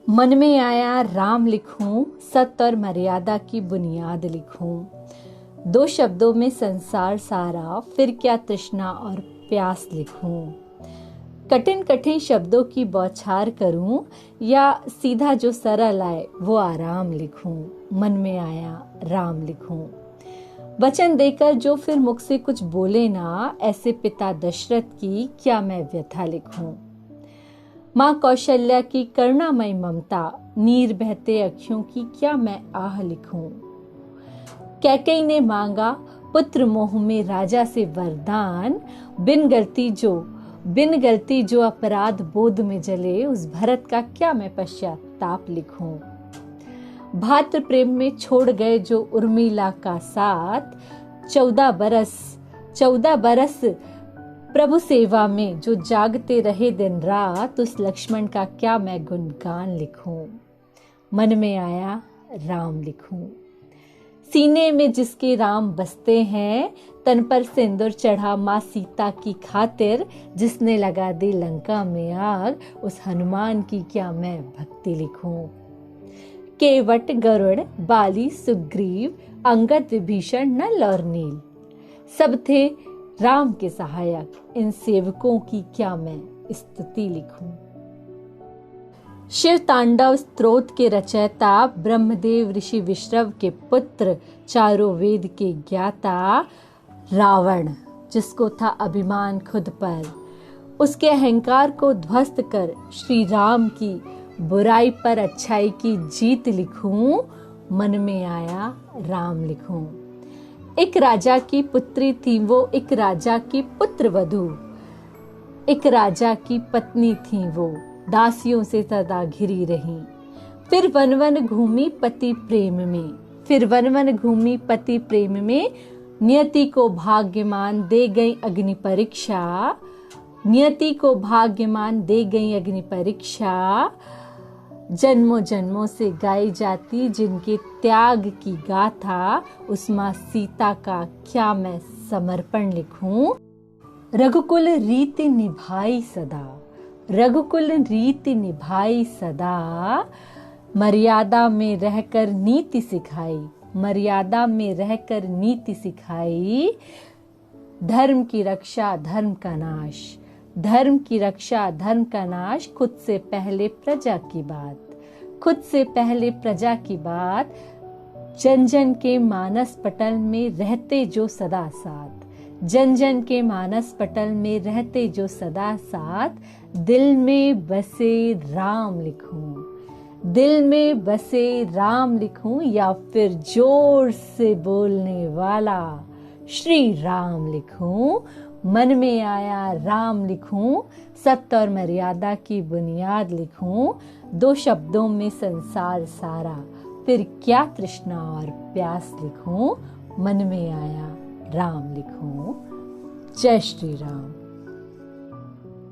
मन में आया राम लिखूं, सत्य और मर्यादा की बुनियाद लिखूं। दो शब्दों में संसार सारा, फिर क्या तृष्णा और प्यास लिखूं। कठिन कठिन शब्दों की बौछार करूं, या सीधा जो सरल आए वो आराम लिखूं। मन में आया राम लिखूं। वचन देकर जो फिर मुख से कुछ बोले ना, ऐसे पिता दशरथ की क्या मैं व्यथा लिखूं। माँ कौशल्या की करुणामय ममता, नीर बहते अखियों की क्या मैं आह लिखूं। कैकेयी ने मांगा पुत्र मोह में राजा से वरदान, बिन गलती जो अपराध बोध में जले, उस भरत का क्या मैं पश्चाताप लिखूं। भातृ प्रेम में छोड़ गए जो उर्मिला का साथ, 14 बरस प्रभु सेवा में जो जागते रहे दिन रात, उस लक्ष्मण का क्या मैं गुणगान लिखूं। मन में आया राम लिखूं। सीने में जिसके राम बसते हैं, तन पर सिंदूर चढ़ा माँ सीता की खातिर, जिसने लगा दी लंका में आग, उस हनुमान की क्या मैं भक्ति लिखूं। केवट गरुड़ बाली सुग्रीव अंगद विभीषण नल और नील, सब थे राम के सहायक, इन सेवकों की क्या मैं स्तुति लिखूं। शिव तांडव स्तोत्र के रचयिता, ब्रह्मदेव ऋषि विश्रव के पुत्र, चारों वेद के ज्ञाता रावण, जिसको था अभिमान खुद पर, उसके अहंकार को ध्वस्त कर श्री राम की बुराई पर अच्छाई की जीत लिखूं। मन में आया राम लिखूं। एक राजा की पुत्री थी वो, एक राजा की पुत्र वधू, एक राजा की पत्नी थी वो, दासियों से सदा घिरी रही। फिर वन वन घूमी पति प्रेम में, नियति को भाग्यमान दे गई अग्नि परीक्षा। जन्मों जन्मों से गाई जाती जिनके त्याग की गाथा, उस माँ सीता का क्या मैं समर्पण लिखूं। रघुकुल रीति निभाई सदा, मर्यादा में रहकर नीति सिखाई। धर्म की रक्षा धर्म का नाश, खुद से पहले प्रजा की बात, जन जन के मानस पटल में रहते जो सदा साथ, दिल में बसे राम लिखूं, या फिर जोर से बोलने वाला श्री राम लिखूं। मन में आया राम लिखूं, सत्य और मर्यादा की बुनियाद लिखूं। दो शब्दों में संसार सारा, फिर क्या तृष्णा और प्यास लिखूं। मन में आया राम लिखूं। जय श्री राम।